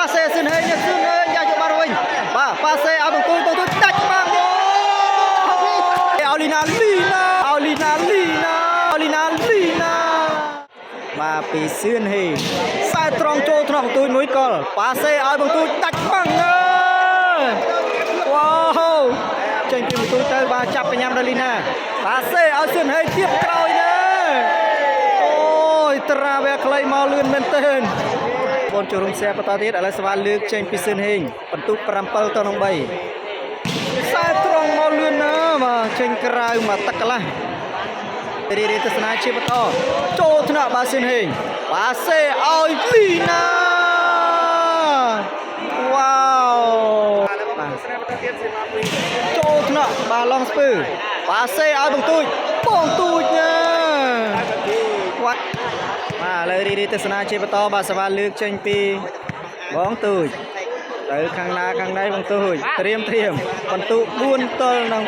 ប៉ាសេស៊ឿនហេងយ៉ាយកបានវិញបាទប៉ាសេឲ្យបង្ទូចដាច់បាំងអូលីណាលីណាបាទពីសឿនហេងខ្សែត្រង់ចូលថ្នាក់បង្ទូចមួយកលប៉ាសេឲ្យបង្ទូចដាច់បាំងវ៉ាវចេញពីបង្ទូចទៅបាទចាប់បញ្ញាំដល់លីណាប៉ាសេឲ្យសឿនហេងទៀតក្រោយណាអូយត្រាវែខ្លីមកលឿនមែនទែនបងចូលរួម share បន្តទៀតឥឡូវស្វាលើកចេញពីសឿនហេងបន្ទុក7ទៅនឹង3ខ្សែត្រង់មកលឿនណាបាទចេញក្រៅមកទឹកកន្លះរីទស្សនាជាបន្តចូលថ្នាក់បាទសឿនហេងប៉ាសេឲ្យលីណាវ៉ាវចូលថ្នាក់បាទឡងស្ពឺប៉ាសេឲ្យបង្ទូចណាវ៉ាបាទឥឡូវរីទស្សនាជាបន្តបាទសវ៉ាលើកចេញពីបងទូចទៅខាងណាខាងណៃបងទូចត្រៀមបន្ទុក4ទល់នឹង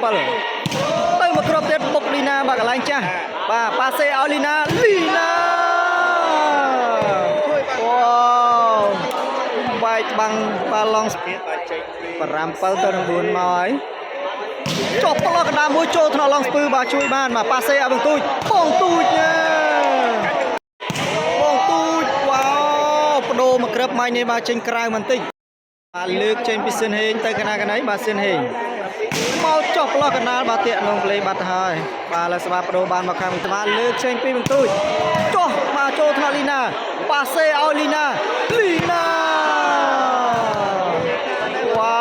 7ទៅមកគ្របទៀតបុកលីណាបាទកន្លែងចាស់បាទប៉ាសេឲ្យលីណាវ៉ាវបែកបាំងបាឡង់ស្ពីតបាទចេញ7ទៅនឹង4មកហើយចុះប្លោះកណ្ដាលមួយចូលថ្នាក់ឡង់ស្ពឺបាទជួយបានបាទប៉ាសេឲ្យបងទូចណាវ៉ាវបដូរមកក្រឹបម៉ៃនេះបាទចេញក្រៅបន្តិចបាទលើកចេញពីសឿនហេងទៅកណាកណៃបាទសឿនហេងមកចុះប្លោះកណ្ដាលបាទតាក់នងប្លេបាត់ទៅហើយបាទឥឡូវស្វាបដូរបានមកខាងស្វាលើកចេញពីបន្ទូចចុះមកចូលថ្នាក់លីណាប៉ាសេឲ្យលីណាវ៉ា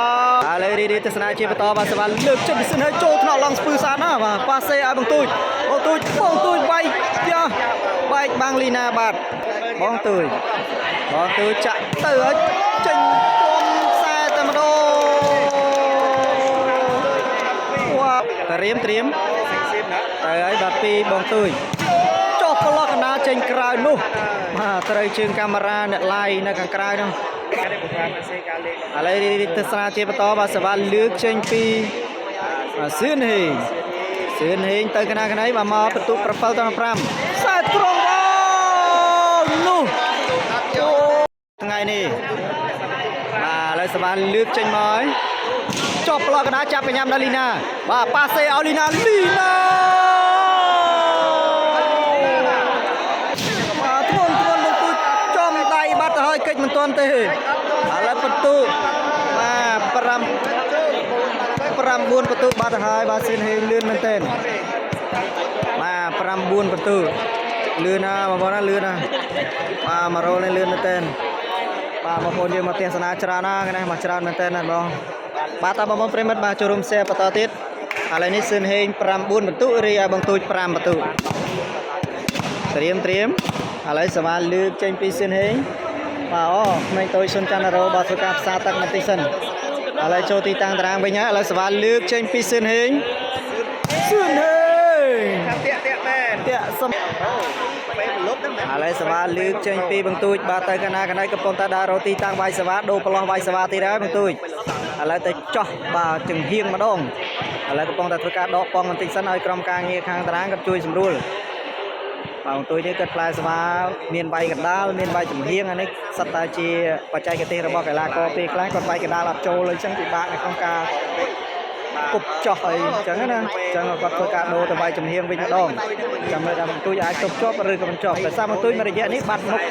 វឥឡូវរីទស្សនាជាបន្តបាទស្វាលើកចេញពីសឿនហេងចូលថ្នាក់ឡង់ស្ពឺសានណាបាទប៉ាសេឲ្យបង្ទូចបែកចាស់បែកបាំងលីណាបាទបងទូចចាក់ទៅឲ្យចេញគុំខ្សែតែម្ដងវ៉ាត្រៀមទៅឲ្យបាទពីបងទូចចុះប្លោះកណ្ដាលចេញក្រៅនោះបាទត្រូវជើងកាមេរ៉ាអ្នកឡាយនៅខាងក្រៅនោះឥឡូវទស្សនាជាបន្តបាទសវ៉ាលើកចេញពីសឿនហេងទៅកណាកណៃបាទមកបន្ទុក7ទៅ5ខ្សែត្រង់នោះថ្ងៃនេះបាទឥឡូវសវ៉ាលើកចេញមកហើយចុះប្លោះកណ្ដាលចាប់បញ្ញាំដល់លីណាបាទប៉ាសេឲ្យលីណាបាទធ្ងន់បន្ទូចចំដៃបាត់ទៅហើយកិច្ចមិនទាន់ទេឥឡូវបន្ទុកបាទ9បន្ទុកបាត់ទៅហើយបាទសឿនហេងលឿនមែនទែនបាទ9បន្ទុកលឿនណាបងប្អូនណាលឿនណាបាទមករលនេះលឿនមែនទែនបាទបងប្អូនយើងមកទស្សនាច្រើនណាស់ណាមកច្រើនមែនទែនណាបងបាទតាបងប្អូនប្រិមិត្តបាទចូលរួម share បន្តទៀតឥឡូវនេះសឿនហេង9បន្ទុករីឲ្យបង្ទូច5បន្ទុកត្រៀមឥឡូវសវ៉ាលើកចេញពីសឿនហេងបាទអូក្មេងតូចសុនច័ន្ទរោបាទធ្វើការផ្សារទឹកបន្តិចសិនឥឡូវចូលទីតាំងតារាងវិញហើយឥឡូវសវ៉ាលើកចេញពីសឿនហេងតាក់មែនតាក់សំឥឡូវសវ៉ាលើកចេញពីបង្ទូចបាទទៅកណាកណៃកំពុងតែដើររកទីតាំងវាយសវ៉ាដូរប្លោះវាយសវ៉ាទៀតហើយបង្ទូចឥឡូវទៅចោះបាទចង្ហៀងម្ដងឥឡូវកំពុងតែធ្វើការដកប៉ងបន្តិចសិនឲ្យក្រុមការងារខាងតារាងគាត់ជួយសម្រួលបាទបន្ទូចនេះគាត់ផ្លែសវ៉ាមានវាយកណ្ដាលមានវាយចំហៀងអានេះសិតតែជាបច្ចេកទេសរបស់កីឡាករពេលខ្លះគាត់វាយកណ្ដាលអត់ចូលអញ្ចឹងពិបាកនៅក្នុងការគប់ចោះអីអញ្ចឹងណាអញ្ចឹងគាត់ធ្វើការដូរទៅវាយចំហៀងវិញម្ដងចាំមើលថាបន្ទូចអាចទប់ជាប់ឬក៏មិនជាប់តែសារបន្ទូចមួយរយៈនេះបាត់មុខ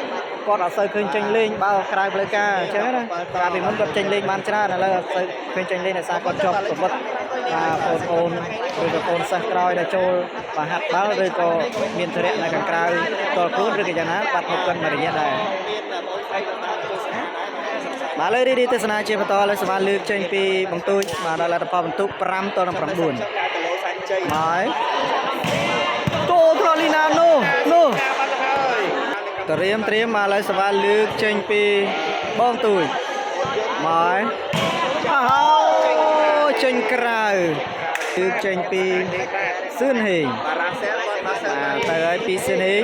គាត់អត់សូវឃើញចេញលេងបើក្រៅផ្លូវការអញ្ចឹងណាកាលពីមុនគាត់ចេញលេងបានច្រើនឥឡូវអត់សូវឃើញចេញលេងដោយសារគាត់ជាប់ប្រវត្តិបងប្អូនឬក៏កូនសិស្សក្រោយដែលចូលបាទហាត់បាល់ឬក៏មានធរៈនៅខាងក្រៅតលខ្លួនឬក៏យ៉ាងណាបាត់មុខគាត់មួយរយៈដែរបាទលើរីទស្សនាជាបន្តលើសវ៉ាលើកចេញពីបង្ទូចបាទដល់លទ្ធផលបន្ទុក5ទៅនឹង9ហើយចូលត្រលីណានោះត្រៀមមកលើសវ៉ាលើកចេញពីបងទូចមកហើយចេញក្រៅលើកចេញពីសឿនហេងទៅឲ្យពីសឿនហេង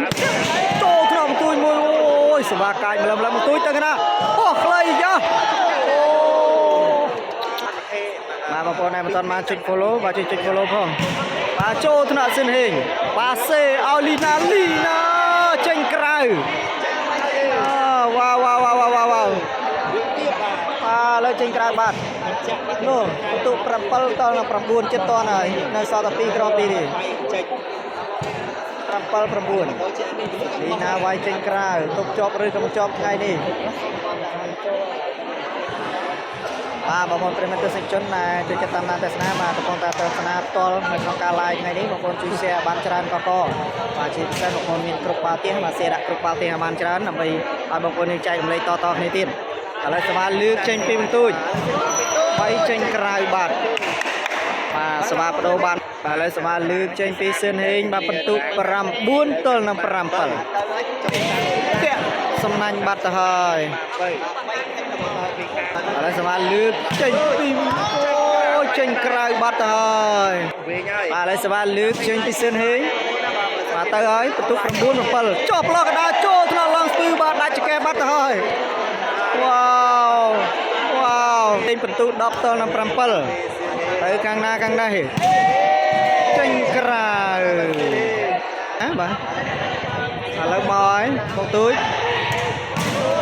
ចូលត្រង់បន្ទូចមួយអូយសវ៉ាកាយម្លឹមបន្ទូចទៅកណាអូខ្លីយ៉ាបាទបងប្អូនដែលមិនទាន់បានចុច follow បាទជួយចុច follow ផងបាទចូលថ្នាក់សឿនហេងបាទសេឲ្យលីណាចេញក្រៅវ៉ាវ លើចេញក្រៅបាត់នោះបន្ទុក7តលនឹង9ចិត្តតនហើយនៅសល់តែ2ក្រោម2នេះ7 9លីណាវាយចេញក្រៅទុកជាប់ឬក៏មិនជាប់ថ្ងៃនេះបាទបងប្អូនប្រិយមិត្តទស្សនិកជនដែលជួយចាត់តាមដានទស្សនាបាទកំពុងតែទស្សនាផ្ទាល់នៅក្នុងការ live ថ្ងៃនេះបងប្អូនជួយ share បានច្រើនកកបាទជាពិសេសបងប្អូនមានគ្រប់បាល់ទៀសបាទ share ដាក់គ្រប់បាល់ទៀសឲ្យបានច្រើនដើម្បីឲ្យបងប្អូននេះចែករំលែកតគ្នាទៀតឥឡូវសមាលើកចេញពីបន្ទូច3ចេញក្រៅបាត់បាទសមាបដូរបានឥឡូវសមាលើកចេញពីសឿនហេងបាទបន្ទុក9ទល់នឹង5 7ពាក់សំណាញ់បាត់ទៅហើយឥឡូវសមាលើកចេញពីអូចេញក្រៅបាត់ទៅហើយបាទឥឡូវសមាលើកចេញពីសឿនហេងបាទទៅហើយបន្ទុក9 7ជាប់ឡកកណ្ដាលចូលថ្នាក់ឡងស្ពឺបាទដាច់ចកែបាត់ទៅហើយវ៉ាវចេញបន្ទុក10ទល់នឹង7ទៅខាងណាខាងនេះចេញក្រៅបាទឥឡូវមកហើយបងទូច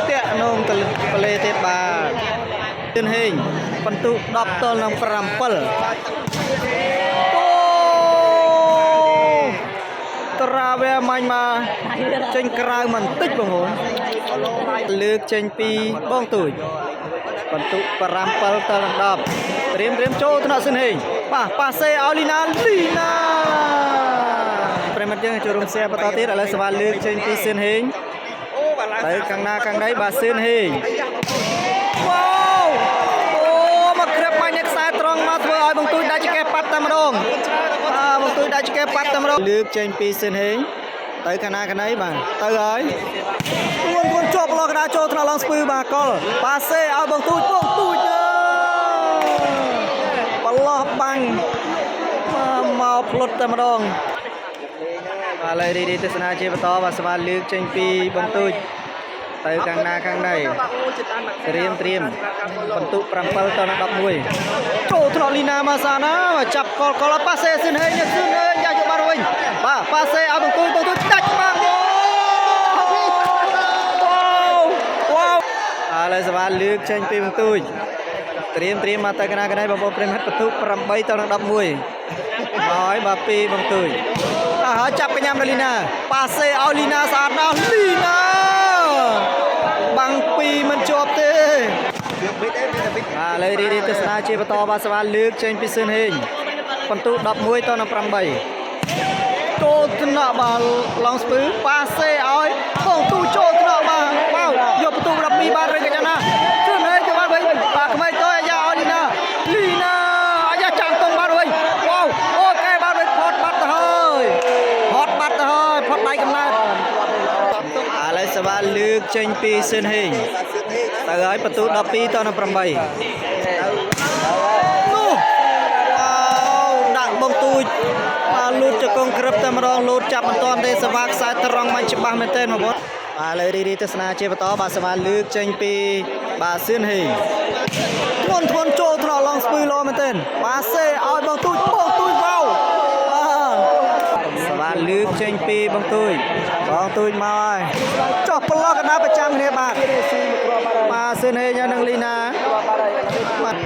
តាក់នងទៅប្លេទៀតបាទទិនហេងបន្ទុក10ទល់នឹង7អូតារាវែមាញ់មកចេញក្រៅបន្តិចបងប្អូនលើកចេញពីបងទូចបន្ទុក5 7ទល់នឹង10ត្រៀមចូលថ្នាក់សិនហេងបាទប៉ាសេឲ្យលីណាប្រិមិត្តយើងចូលរួម share បន្តទៀតឥឡូវសវ៉ាលើកចេញពីសិនហេងទៅខាងណាខាងនេះបាទសិនហេងវ៉ាវអូមកក្រាបបាញ់នេះខ្សែត្រង់មកធ្វើឲ្យបងទូចដាច់ចកែប៉ាត់តែម្ដងបងទូចដាច់ចកែប៉ាត់តែម្ដងលើកចេញពីសិនហេងទៅខាងណាខាងនេះបាទទៅហើយទួនជាប់ឡកកណ្ដាលចូលថ្នាក់ឡងស្ពឺបាទកលប៉ាសេឲ្យបងទូចបលោះបាញ់មកផ្លុតតែម្ដងឥឡូវរីទស្សនាជាបន្តបាទសវ៉ាលើកចេញពីបងទូចទៅខាងណាខាងនេះត្រៀមបន្ទុក7តដល់11ចូលថ្នាក់លីណាម៉ាសាណាចាប់កលប៉ាសេស៊ិនហេងយ៉ាយកបានវិញបាទប៉ាសេឲ្យបងទូចដាច់បាំងវ៉ាវឥឡូវសវ៉ាលើកចេញពីបងទូចត្រៀមមកទៅខាងណាខាងនេះបងប្អូនប្រិមត្តបន្ទុក8តដល់11ហើយបាទពីបងទូចហើយចាប់កញ្ញាមលីណាប៉ាសេឲ្យលីណាស្អាតណាស់លីណាបាំងពីមិនជាប់ទេឥឡូវរីទស្សនាជាបន្តបាទសវ៉ាលើកចេញពីសឿនហេងបន្ទុក11តដល់8ចូលថ្នាក់បាល់ឡងស្ពឺប៉ាសេឲ្យបងទូចូលថ្នាក់បាល់យកបន្ទុក12បាទឬកញ្ញាណាសឿនហេងទៅបានវិញបាទក្មេងតើអាយ៉ាឲ្យលីណាអាយ៉ាចាំតុងបាទវិញវ៉ាវអូកែបាទវិញផុតបាត់ទៅហើយផុតដៃកំណើតឥឡូវសវ៉ាលើកចេញពីសឿនហេងទៅហើយបន្ទុក12តដល់8នោះដាក់បងទូចលូតចកងក្រឹបតែម្ដងលូតចាប់មិនទាន់ទេសវ៉ាខ្សែត្រង់មិនច្បាស់មែនទែនបងប្អូនបាទលើរីទស្សនាជាបន្តបាទសវ៉ាលើកចេញពីបាទសឿនហេងធ្ងន់ចូលថ្នាក់ឡងស្ពឺលោមែនទែនបាទសេឲ្យបងទូចវ៉ាវសវ៉ាលើកចេញពីបងទូចមកហើយចុះប្លុកកណ្ដាលប្រចាំគ្នាបាទសឿនហេងនិងលីណាបាទឥ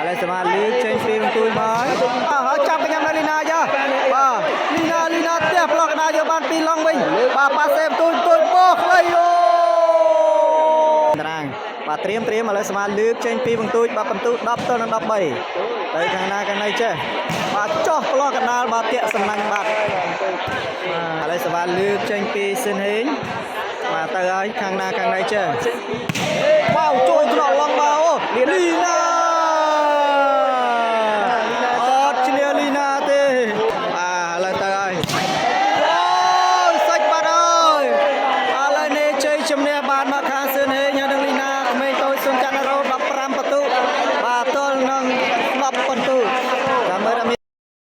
ឡូវសវ៉ាលើកចេញពីបងទូចមកហើយចាប់កញ្ញាលីណាយ៉ាបាទលីណាផ្ទះប្លុកកណ្ដាលយកបានពីឡងវិញបាទប៉ាសេបងទូចបោះខ្លីអូតារាងបាទត្រៀមឥឡូវសមាលើកចេញពីបងទូចបាទបន្ទុក10ទល់នឹង13ទៅខាងណាខាងនេះចេះបាទចោះប្លោះកណ្ដាលបាទតាក់សំណាញ់បាទឥឡូវសមាលើកចេញពីសឿនហេងបាទទៅហើយខាងណាខាងនេះចេះ